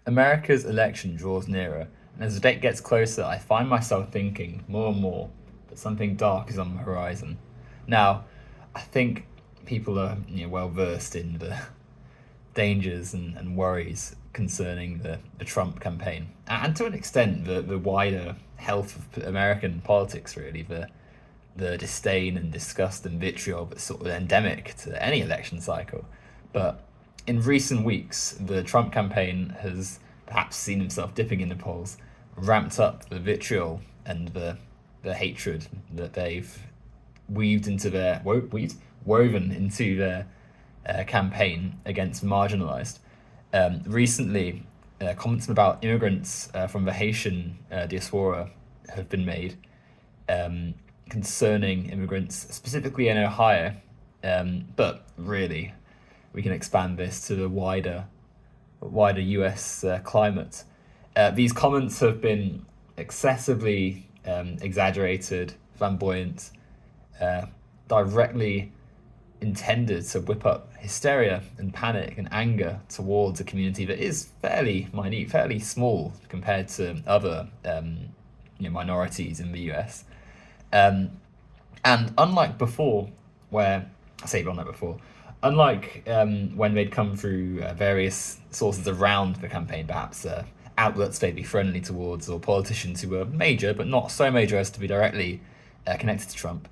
America's election draws nearer, and as the date gets closer, I find myself thinking more and more that something dark is on the horizon. Now, I think people are well versed in the dangers and worries concerning the Trump campaign, and to an extent the wider health of American politics. Really, the disdain and disgust and vitriol that's sort of endemic to any election cycle. But in recent weeks, the Trump campaign has perhaps seen himself dipping in the polls, ramped up the vitriol and the hatred that they've weaved into their woven into their campaign against marginalized. Recently, comments about immigrants from the Haitian diaspora have been made um, concerning immigrants, specifically in Ohio. But really, we can expand this to the wider US climate. These comments have been excessively exaggerated, flamboyant, uh, directly intended to whip up hysteria and panic and anger towards a community that is fairly minute, fairly small compared to other minorities in the US. Um, and unlike before, where I say unlike before, unlike when they'd come through various sources around the campaign, perhaps outlets they'd be friendly towards or politicians who were major but not so major as to be directly connected to Trump.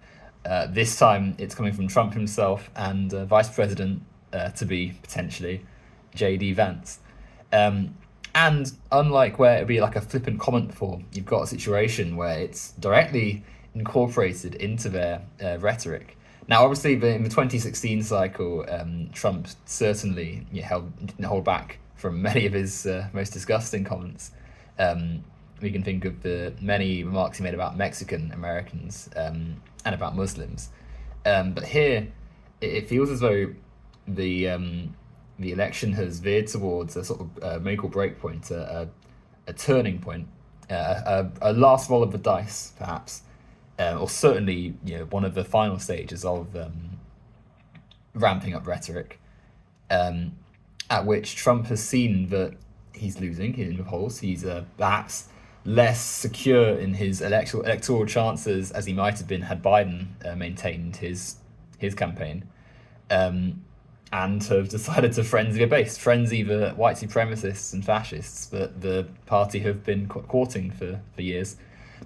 This time it's coming from Trump himself and Vice President to be potentially JD Vance. Um, and unlike where it'd be like a flippant comment before, you've got a situation where it's directly incorporated into their rhetoric. Now, obviously, in the 2016 cycle, Trump certainly didn't hold back from many of his most disgusting comments. We can think of the many remarks he made about Mexican Americans and about Muslims. But here, it feels as though the election has veered towards a sort of make or break point, a turning point, a last roll of the dice, perhaps, or certainly one of the final stages of ramping up rhetoric, um, at which Trump has seen that he's losing in the polls. He's perhaps less secure in his electoral chances as he might have been had Biden maintained his campaign, um, and have decided to frenzy a base, frenzy the white supremacists and fascists that the party have been courting for years.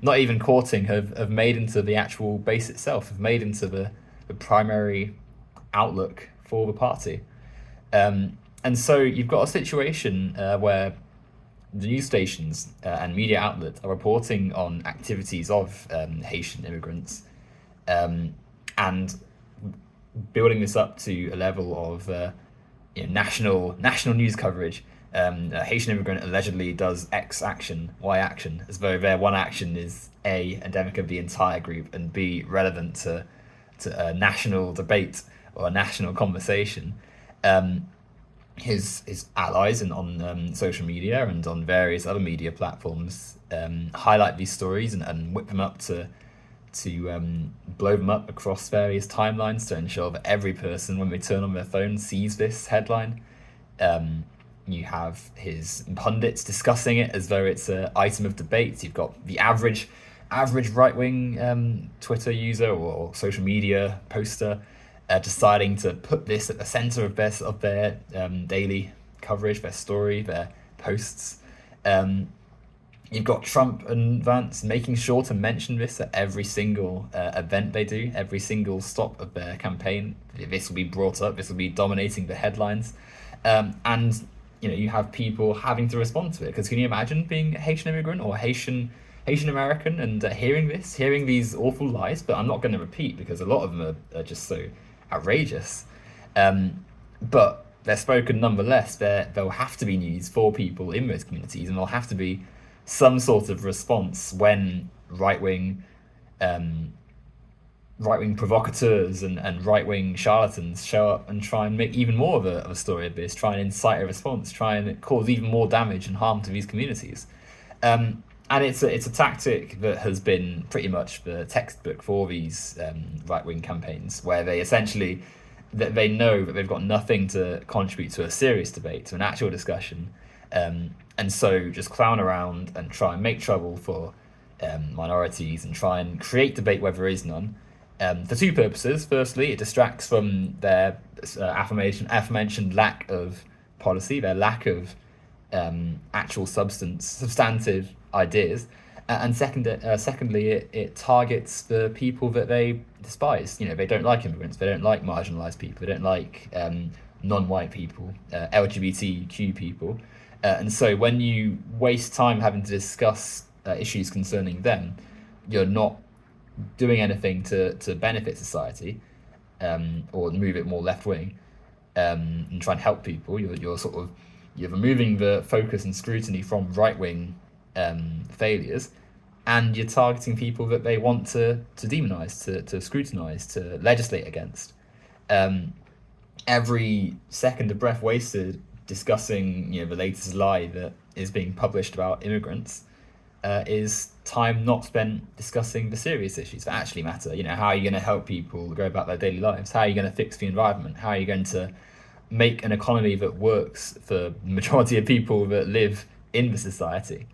Not even courting, have made into the actual base itself, have made into the primary outlook for the party. And so you've got a situation where the news stations and media outlets are reporting on activities of Haitian immigrants, and building this up to a level of national news coverage. A Haitian immigrant allegedly does X action, Y action, as though their one action is A, endemic of the entire group, and B, relevant to a national debate or a national conversation. Um, his allies and on social media and on various other media platforms highlight these stories and whip them up to blow them up across various timelines to ensure that every person, when they turn on their phone, sees this headline. Um, you have his pundits discussing it as though it's an item of debate. You've got the average right wing Twitter user or social media poster deciding to put this at the center of their daily coverage, their story, their posts. Um, you've got Trump and Vance making sure to mention this at every single event they do, every single stop of their campaign. This will be brought up. This will be dominating the headlines, and you have people having to respond to it. Because can you imagine being a Haitian immigrant or Haitian American and hearing these awful lies? But I'm not going to repeat because a lot of them are just so outrageous. But they're spoken nonetheless. There'll have to be news for people in those communities, and there'll have to be some sort of response when um, right wing provocateurs and right wing charlatans show up and try and make even more of a story of this, try and incite a response, try and cause even more damage and harm to these communities. And it's a tactic that has been pretty much the textbook for these right wing campaigns, where they essentially that they know that they've got nothing to contribute to a serious debate, to an actual discussion, and so just clown around and try and make trouble for minorities and try and create debate where there is none. For two purposes. Firstly, it distracts from their aforementioned lack of policy, their lack of actual substantive ideas. And secondly, it targets the people that they despise. They don't like immigrants, they don't like marginalized people, they don't like non-white people, LGBTQ people. And so when you waste time having to discuss issues concerning them, you're not doing anything to benefit society, or move it more left wing, and try and help people. You're removing the focus and scrutiny from right wing failures, and you're targeting people that they want to demonize, to scrutinize, to legislate against. Every second of breath wasted discussing the latest lie that is being published about immigrants is time not spent discussing the serious issues that actually matter. How are you going to help people go about their daily lives? How are you going to fix the environment? How are you going to make an economy that works for the majority of people that live in the society?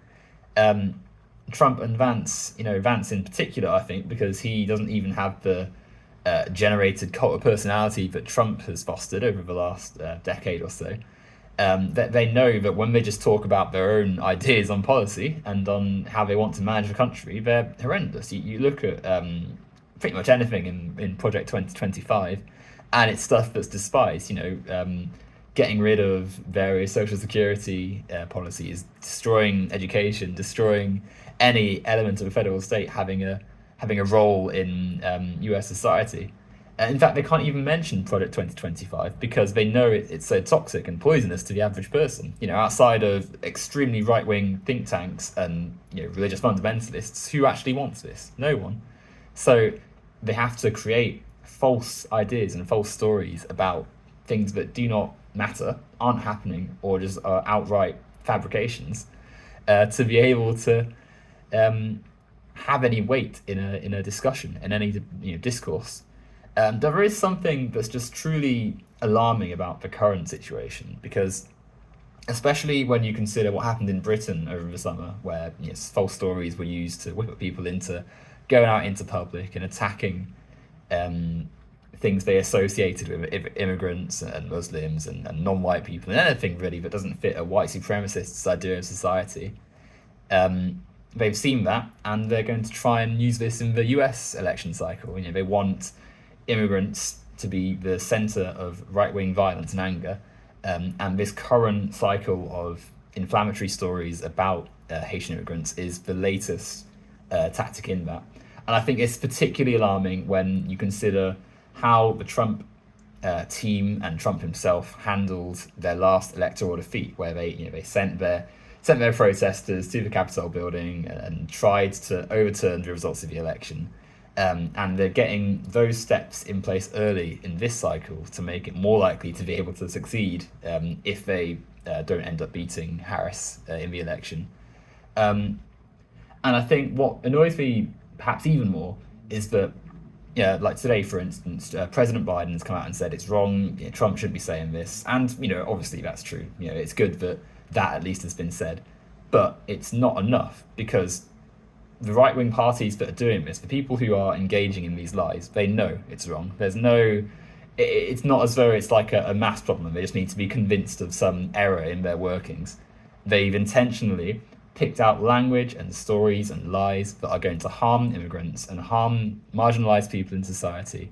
Trump and Vance, Vance in particular, I think, because he doesn't even have the generated cult of personality that Trump has fostered over the last decade or so. That they know that when they just talk about their own ideas on policy and on how they want to manage the country, they're horrendous. You look at pretty much anything in Project 2025, and it's stuff that's despised. Getting rid of various social security policies, destroying education, destroying any element of a federal state having a role in U.S. society. In fact, they can't even mention Project 2025 because they know it's so toxic and poisonous to the average person. Outside of extremely right-wing think tanks and religious fundamentalists, who actually wants this? No one. So they have to create false ideas and false stories about things that do not matter, aren't happening, or just are outright fabrications, to be able to have any weight in a discussion, in any discourse. There is something that's just truly alarming about the current situation, because especially when you consider what happened in Britain over the summer, where false stories were used to whip people into going out into public and attacking things they associated with immigrants and Muslims and non-white people, and anything really that doesn't fit a white supremacist's idea of society. They've seen that, and they're going to try and use this in the US election cycle. They want immigrants to be the centre of right-wing violence and anger, and this current cycle of inflammatory stories about Haitian immigrants is the latest tactic in that. And I think it's particularly alarming when you consider how the Trump team and Trump himself handled their last electoral defeat, where they sent their protesters to the Capitol building and tried to overturn the results of the election. And they're getting those steps in place early in this cycle to make it more likely to be able to succeed if they don't end up beating Harris in the election. And I think what annoys me perhaps even more is that, like today, for instance, President Biden has come out and said it's wrong, Trump shouldn't be saying this. And, obviously that's true. It's good that at least has been said. But it's not enough, because the right-wing parties that are doing this, the people who are engaging in these lies, they know it's wrong. It's not as though it's like a mass problem. They just need to be convinced of some error in their workings. They've intentionally picked out language and stories and lies that are going to harm immigrants and harm marginalized people in society,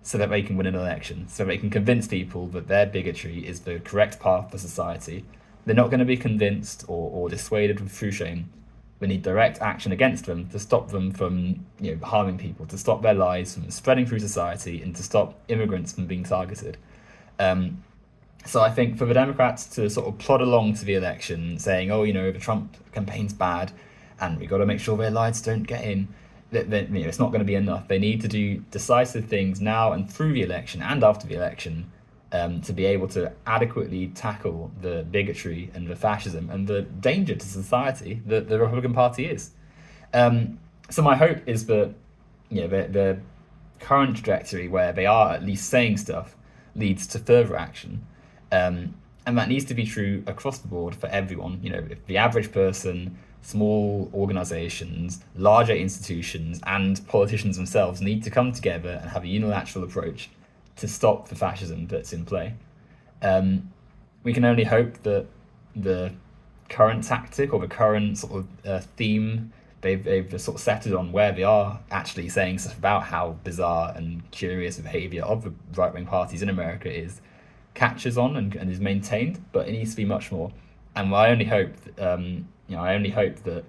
so that they can win an election, so they can convince people that their bigotry is the correct path for society. They're not going to be convinced or dissuaded through shame. We need direct action against them to stop them from harming people, to stop their lies from spreading through society, and to stop immigrants from being targeted. So I think for the Democrats to sort of plod along to the election saying, the Trump campaign's bad and we've got to make sure their lies don't get in, it's not going to be enough. They need to do decisive things now and through the election and after the election to be able to adequately tackle the bigotry and the fascism and the danger to society that the Republican Party is. So my hope is that the current trajectory, where they are at least saying stuff, leads to further action. And that needs to be true across the board for everyone. If the average person, small organizations, larger institutions, and politicians themselves need to come together and have a unilateral approach to stop the fascism that's in play. We can only hope that the current tactic or the current sort of theme they've sort of settled on, where they are actually saying stuff about how bizarre and curious the behavior of the right-wing parties in America is, catches on and is maintained, but it needs to be much more. And I only hope that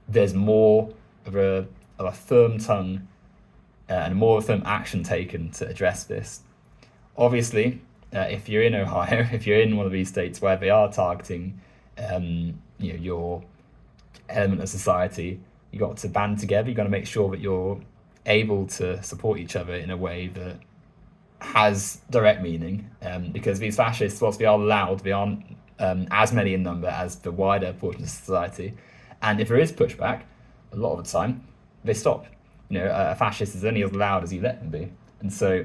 there's more of a firm tongue and more of a firm action taken to address this. Obviously, if you're in Ohio, if you're in one of these states where they are targeting, your element of society, you got to band together. You got to make sure that you're able to support each other in a way that has direct meaning, because these fascists, whilst they are loud, they aren't as many in number as the wider portion of society. And if there is pushback, a lot of the time, they stop. A fascist is only as loud as you let them be. And so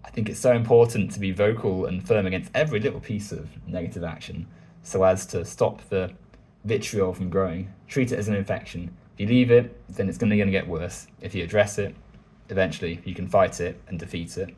I think it's so important to be vocal and firm against every little piece of negative action so as to stop the vitriol from growing. Treat it as an infection. If you leave it, then it's going to get worse. If you address it, eventually you can fight it and defeat it.